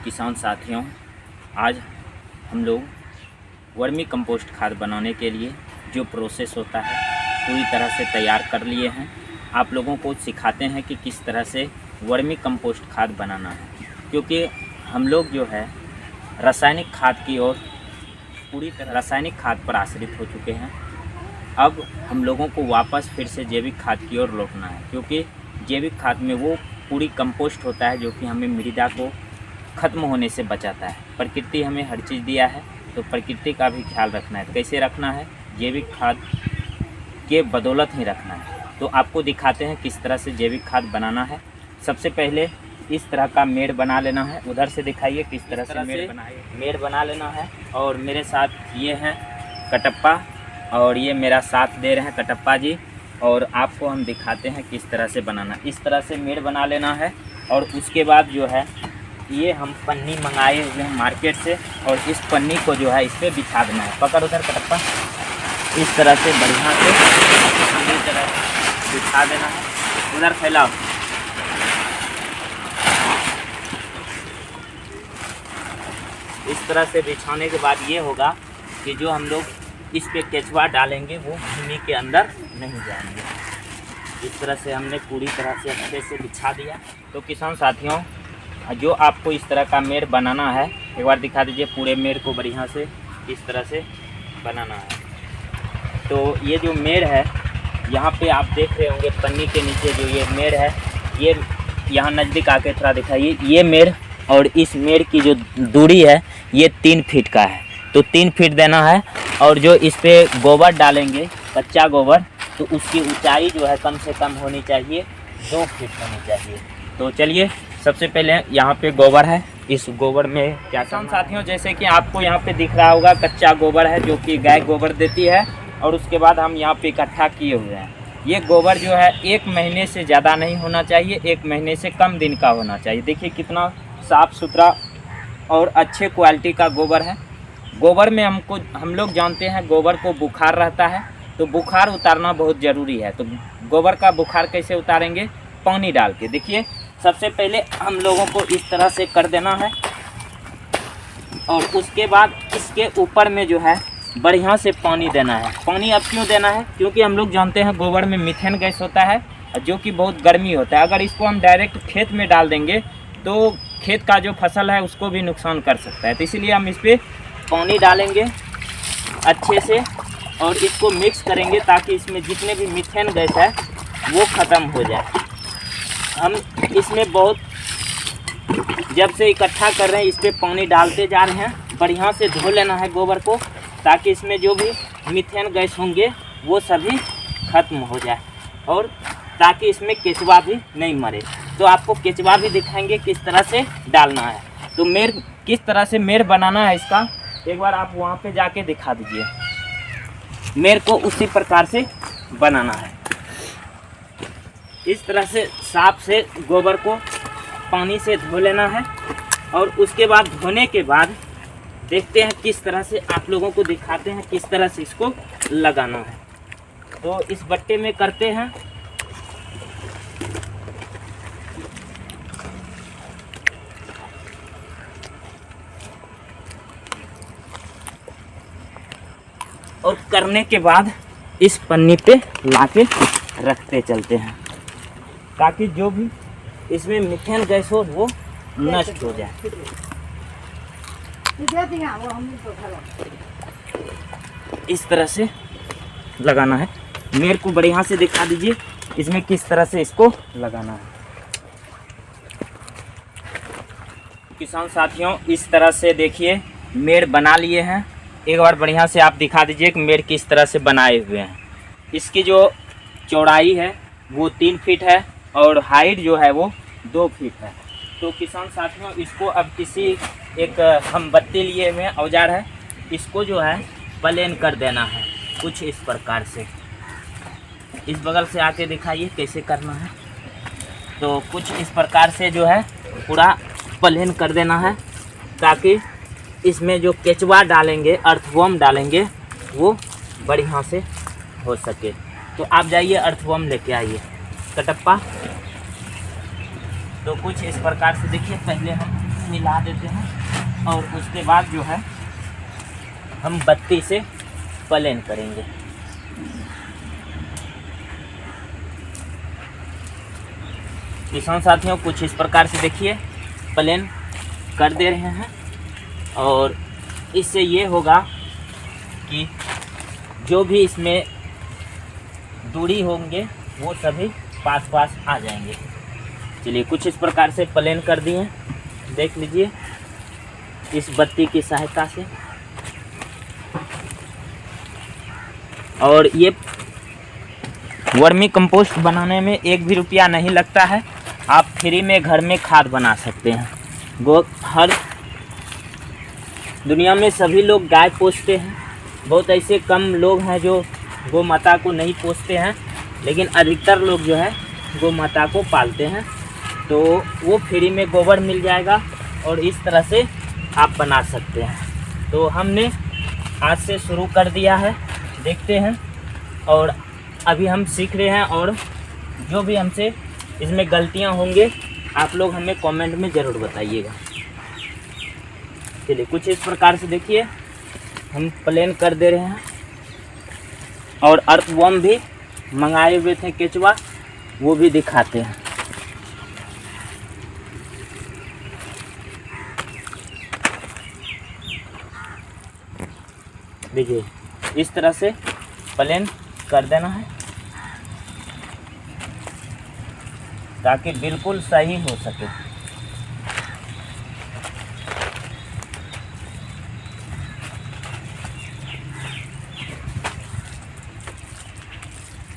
किसान साथियों, आज हम लोग वर्मी कंपोस्ट खाद बनाने के लिए जो प्रोसेस होता है पूरी तरह से तैयार कर लिए हैं। आप लोगों को सिखाते हैं कि किस तरह से वर्मी कंपोस्ट खाद बनाना है, क्योंकि हम लोग जो है रासायनिक खाद की ओर पूरी तरह रासायनिक खाद पर आश्रित हो चुके हैं। अब हम लोगों को वापस फिर से जैविक खाद की ओर लौटना है, क्योंकि जैविक खाद में वो पूरी कंपोस्ट होता है जो कि हमें मृदा को ख़त्म होने से बचाता है। प्रकृति हमें हर चीज़ दिया है, तो प्रकृति का भी ख्याल रखना है। कैसे रखना है? जैविक खाद के बदौलत ही रखना है। तो आपको दिखाते हैं किस तरह से जैविक खाद बनाना है। सबसे पहले इस तरह का मेड़ बना लेना है। उधर से दिखाइए किस तरह से मेड़ बना लेना है। और मेरे साथ ये हैं कटप्पा और ये मेरा साथ दे रहे हैं कटप्पा जी, और आपको हम दिखाते हैं किस तरह से बनाना। इस तरह से मेड़ बना लेना है और उसके बाद जो है ये हम पन्नी मंगाए हुए हैं मार्केट से, और इस पन्नी को जो है इस पर बिछा देना है। पकड़ उधर कटप्पा, इस तरह से बढ़िया से पूरी तरह बिछा देना है। उधर फैलाओ। इस तरह से बिछाने के बाद ये होगा कि जो हम लोग इस पे केचुआ डालेंगे वो भूमि के अंदर नहीं जाएंगे। इस तरह से हमने पूरी तरह से अच्छे से बिछा दिया। तो किसान साथियों, जो आपको इस तरह का मेड़ बनाना है, एक बार दिखा दीजिए पूरे मेड़ को बढ़िया से इस तरह से बनाना है। तो ये जो मेड़ है, यहाँ पे आप देख रहे होंगे पन्नी के नीचे जो ये मेड़ है, ये यहाँ नज़दीक आके थोड़ा दिखाइए। ये मेड़ और इस मेड़ की जो दूरी है ये 3 फीट का है, तो 3 फीट देना है। और जो इस पे गोबर डालेंगे, कच्चा गोबर, तो उसकी ऊंचाई जो है कम से कम होनी चाहिए 2 फीट होनी चाहिए। तो चलिए, सबसे पहले यहाँ पे गोबर है। इस गोबर में क्या साथियों, जैसे कि आपको यहाँ पे दिख रहा होगा कच्चा गोबर है जो कि गाय गोबर देती है, और उसके बाद हम यहाँ पे इकट्ठा किए हुए हैं। ये गोबर जो है 1 महीने से ज़्यादा नहीं होना चाहिए, 1 महीने से कम दिन का होना चाहिए। देखिए कितना साफ़ सुथरा और अच्छे क्वालिटी का गोबर है। गोबर में हम लोग जानते हैं गोबर को बुखार रहता है, तो बुखार उतारना बहुत ज़रूरी है। तो गोबर का बुखार कैसे उतारेंगे? पानी डाल के। देखिए, सबसे पहले हम लोगों को इस तरह से कर देना है, और उसके बाद इसके ऊपर में जो है बढ़िया से पानी देना है। पानी अब क्यों देना है? क्योंकि हम लोग जानते हैं गोबर में मीथेन गैस होता है जो कि बहुत गर्मी होता है। अगर इसको हम डायरेक्ट खेत में डाल देंगे तो खेत का जो फसल है उसको भी नुकसान कर सकता है। तो इसीलिए हम इस पर पानी डालेंगे अच्छे से और इसको मिक्स करेंगे ताकि इसमें जितने भी मीथेन गैस है वो ख़त्म हो जाए। हम इसमें बहुत जब से इकट्ठा कर रहे हैं इस पर पानी डालते जा रहे हैं। बढ़िया से धो लेना है गोबर को, ताकि इसमें जो भी मीथेन गैस होंगे वो सभी ख़त्म हो जाए, और ताकि इसमें केचुआ भी नहीं मरे। तो आपको केचुआ भी दिखाएंगे किस तरह से डालना है। तो मेड़ किस तरह से मेड़ बनाना है इसका एक बार आप वहाँ पे जाके दिखा दीजिए। मेड़ को उसी प्रकार से बनाना है। इस तरह से साफ से गोबर को पानी से धो लेना है, और उसके बाद धोने के बाद देखते हैं किस तरह से, आप लोगों को दिखाते हैं किस तरह से इसको लगाना है। तो इस बट्टे में करते हैं। और करने के बाद इस पन्नी पे लाके रखते चलते हैं, ताकि जो भी इसमें मीथेन गैस हो वो नष्ट हो जाए। इस तरह से लगाना है। मेरे को बढ़िया से दिखा दीजिए इसमें किस तरह से इसको लगाना है। किसान साथियों, इस तरह से देखिए मेड़ बना लिए हैं। एक बार बढ़िया से आप दिखा दीजिए कि मेड़ किस तरह से बनाए हुए हैं। इसकी जो चौड़ाई है वो 3 फीट है और हाइट जो है वो 2 फीट है। तो किसान साथियों, इसको अब किसी एक हम बत्ती लिए हुए औजार है, इसको जो है प्लेन कर देना है कुछ इस प्रकार से। इस बगल से आके दिखाइए कैसे करना है। तो कुछ इस प्रकार से जो है पूरा प्लेन कर देना है, ताकि इसमें जो केचुआ डालेंगे, अर्थवर्म डालेंगे, वो बढ़िया से हो सके। तो आप जाइए अर्थवर्म लेके आइए कटप्पा। तो कुछ इस प्रकार से देखिए, पहले हम मिला देते हैं और उसके बाद जो है हम बत्ती से प्लेन करेंगे। किसान साथियों कुछ इस प्रकार से देखिए प्लेन कर दे रहे हैं और इससे ये होगा कि जो भी इसमें दूरी होंगे वो सभी पास पास आ जाएंगे। चलिए कुछ इस प्रकार से प्लेन कर दिए, देख लीजिए इस बत्ती की सहायता से। और ये वर्मी कंपोस्ट बनाने में 1 भी रुपया नहीं लगता है, आप फ्री में घर में खाद बना सकते हैं। हर दुनिया में सभी लोग गाय पोसते हैं, बहुत ऐसे कम लोग हैं जो गौ माता को नहीं पोसते हैं, लेकिन अधिकतर लोग जो है गौ माता को पालते हैं। तो वो फ्री में गोबर मिल जाएगा और इस तरह से आप बना सकते हैं। तो हमने आज से शुरू कर दिया है, देखते हैं और अभी हम सीख रहे हैं और जो भी हमसे इसमें गलतियां होंगे आप लोग हमें कमेंट में ज़रूर बताइएगा। चलिए कुछ इस प्रकार से देखिए हम प्लेन कर दे रहे हैं और अर्थवर्म भी मंगाए हुए थे केचुआ, वो भी दिखाते हैं। देखिए इस तरह से प्लेन कर देना है ताकि बिल्कुल सही हो सके।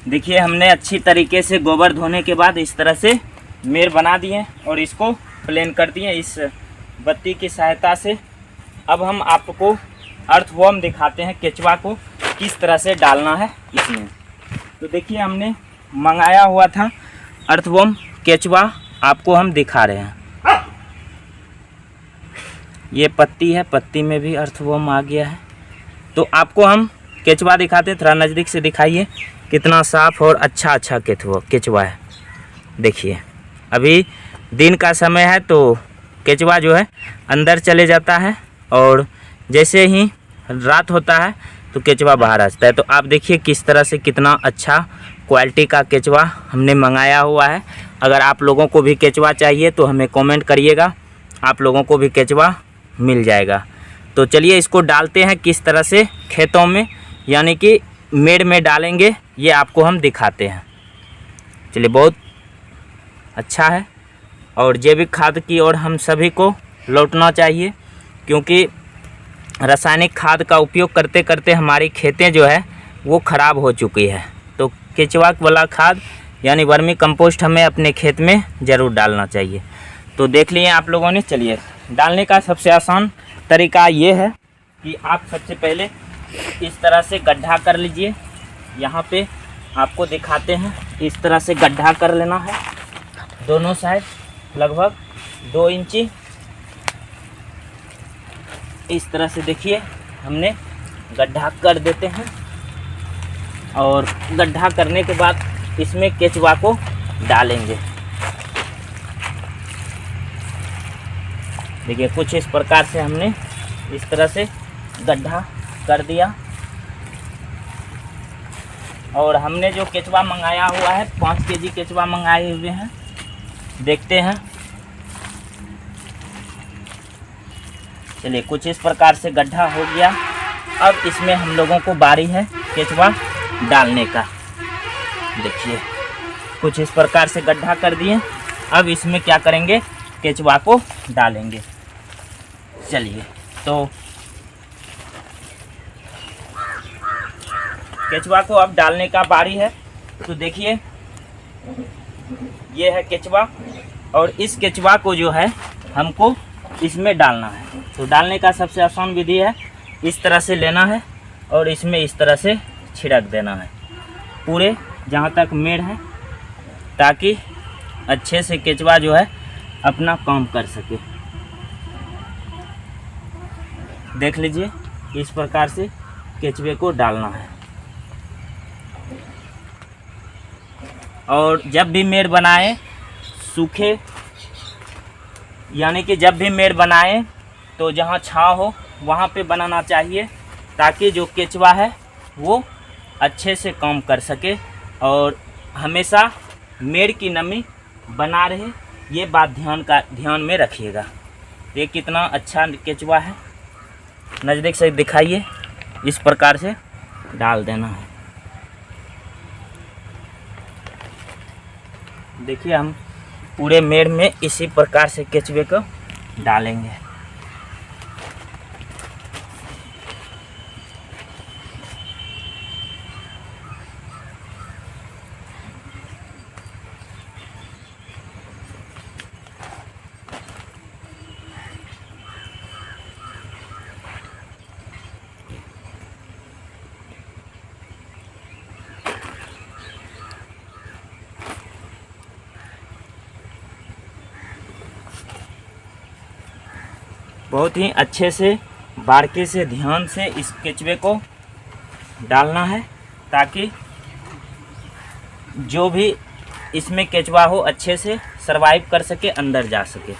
देखिए हमने अच्छी तरीके से गोबर धोने के बाद इस तरह से मेड़ बना दिए और इसको प्लेन कर दिए इस बत्ती की सहायता से। अब हम आपको अर्थवर्म दिखाते हैं केचुआ को किस तरह से डालना है इसमें। तो देखिए हमने मंगाया हुआ था अर्थवर्म केचुआ, आपको हम दिखा रहे हैं। ये पत्ती है, पत्ती में भी अर्थवर्म आ गया है। तो आपको हम केचुआ दिखाते हैं, थोड़ा नज़दीक से दिखाइए कितना साफ और अच्छा केचुआ है। देखिए अभी दिन का समय है तो केचुआ जो है अंदर चले जाता है और जैसे ही रात होता है तो केचुआ बाहर आता है। तो आप देखिए किस तरह से कितना अच्छा क्वालिटी का केचुआ हमने मंगाया हुआ है। अगर आप लोगों को भी केचुआ चाहिए तो हमें कमेंट करिएगा, आप लोगों को भी केचुआ मिल जाएगा। तो चलिए इसको डालते हैं किस तरह से खेतों में, यानी कि मेड़ में डालेंगे, ये आपको हम दिखाते हैं। चलिए बहुत अच्छा है और जैविक खाद की ओर हम सभी को लौटना चाहिए, क्योंकि रासायनिक खाद का उपयोग करते करते हमारी खेतें जो है वो ख़राब हो चुकी है। तो केचुआ वाला खाद यानी वर्मी कंपोस्ट हमें अपने खेत में ज़रूर डालना चाहिए। तो देख लिए आप लोगों ने। चलिए डालने का सबसे आसान तरीका ये है कि आप सबसे पहले इस तरह से गड्ढा कर लीजिए। यहाँ पे आपको दिखाते हैं, इस तरह से गड्ढा कर लेना है दोनों साइड लगभग 2 इंची। इस तरह से देखिए हमने गड्ढा कर देते हैं और गड्ढा करने के बाद इसमें केचुआ को डालेंगे। देखिए कुछ इस प्रकार से हमने इस तरह से गड्ढा कर दिया और हमने जो केचुआ मंगाया हुआ है 5 केजी केचुआ मंगाए हुए हैं, देखते हैं। चलिए कुछ इस प्रकार से गड्ढा हो गया। अब इसमें हम लोगों को बारी है केचुआ डालने का। देखिए कुछ इस प्रकार से गड्ढा कर दिए। अब इसमें क्या करेंगे, केचुआ को डालेंगे। चलिए तो केचुआ को अब डालने का बारी है। तो देखिए ये है केचुआ और इस केचुआ को जो है हमको इसमें डालना है। तो डालने का सबसे आसान विधि है, इस तरह से लेना है और इसमें इस तरह से छिड़क देना है पूरे जहाँ तक मेड़ है, ताकि अच्छे से केचुआ जो है अपना काम कर सके। देख लीजिए इस प्रकार से केचुए को डालना है। और जब भी मेड़ बनाए सूखे यानी कि जब भी मेड़ बनाएं तो जहाँ छाँव हो वहाँ पे बनाना चाहिए, ताकि जो केचुआ है वो अच्छे से काम कर सके और हमेशा मेड़ की नमी बना रहे। ये बात ध्यान में रखिएगा। ये कितना अच्छा केचुआ है, नज़दीक से दिखाइए। इस प्रकार से डाल देना है। देखिए हम पूरे मेड़ में इसी प्रकार से केचुए को डालेंगे। बहुत ही अच्छे से बारीकी से ध्यान से इस केचुए को डालना है, ताकि जो भी इसमें केचुआ हो अच्छे से सरवाइव कर सके, अंदर जा सके।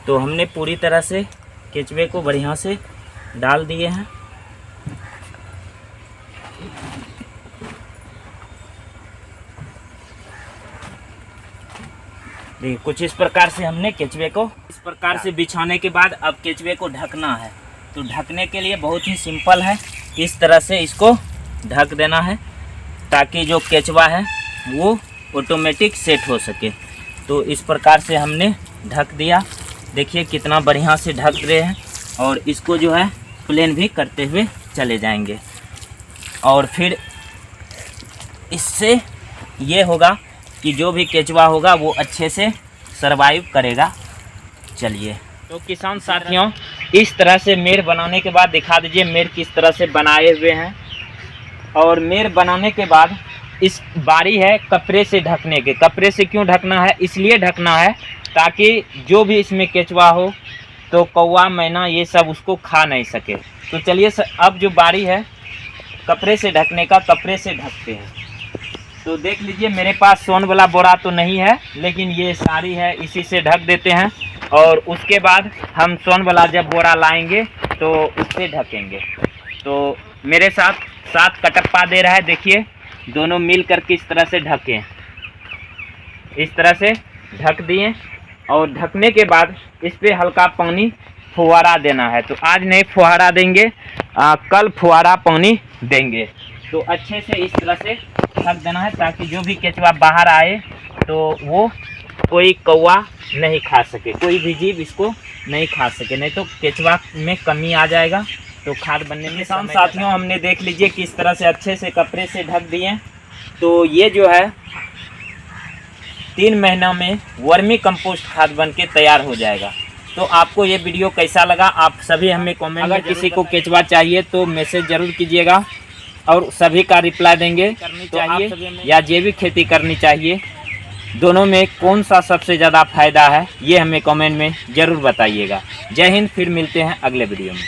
तो हमने पूरी तरह से केचुए को बढ़िया से डाल दिए हैं। देखिए कुछ इस प्रकार से हमने केचुए को इस प्रकार से बिछाने के बाद अब केचुए को ढकना है। तो ढकने के लिए बहुत ही सिंपल है, इस तरह से इसको ढक देना है, ताकि जो केचुआ है वो ऑटोमेटिक सेट हो सके। तो इस प्रकार से हमने ढक दिया। देखिए कितना बढ़िया से ढक रहे हैं, और इसको जो है प्लेन भी करते हुए चले जाएंगे। और फिर इससे ये होगा कि जो भी केचुआ होगा वो अच्छे से सरवाइव करेगा। चलिए तो किसान साथियों, इस तरह से मेड़ बनाने के बाद दिखा दीजिए मेड़ किस तरह से बनाए हुए हैं। और मेड़ बनाने के बाद इस बारी है कपड़े से ढकने के। कपड़े से क्यों ढकना है? इसलिए ढकना है ताकि जो भी इसमें केचुआ हो तो कौवा मैना ये सब उसको खा नहीं सके। तो चलिए अब जो बारी है कपड़े से ढकने का, कपड़े से ढकते हैं। तो देख लीजिए मेरे पास सोन वाला बोरा तो नहीं है, लेकिन ये साड़ी है, इसी से ढक देते हैं। और उसके बाद हम सोन वाला जब बोरा लाएंगे तो उससे ढकेंगे। तो मेरे साथ 7 कटप्पा दे रहा है, देखिए दोनों मिल कर किस तरह से ढकें। इस तरह से ढक दिए, और ढकने के बाद इस पर हल्का पानी फुहारा देना है। तो आज नहीं फुहारा देंगे, कल फुहारा पानी देंगे। तो अच्छे से इस तरह से ढक देना है, ताकि जो भी केचुआ बाहर आए तो वो कोई कौवा नहीं खा सके, कोई भी जीव इसको नहीं खा सके, नहीं तो केचुआ में कमी आ जाएगा, तो खाद बनने में। किसान साथियों, हमने देख लीजिए किस तरह से अच्छे से कपड़े से ढक दिए। तो ये जो है 3 महीना में वर्मी कंपोस्ट खाद बन के तैयार हो जाएगा। तो आपको ये वीडियो कैसा लगा आप सभी हमें कमेंट में, अगर किसी को केचुआ चाहिए तो मैसेज ज़रूर कीजिएगा, और सभी का रिप्लाई देंगे। करनी चाहिए या जैविक खेती करनी चाहिए, दोनों में कौन सा सबसे ज़्यादा फायदा है ये हमें कमेंट में ज़रूर बताइएगा। जय हिंद, फिर मिलते हैं अगले वीडियो में।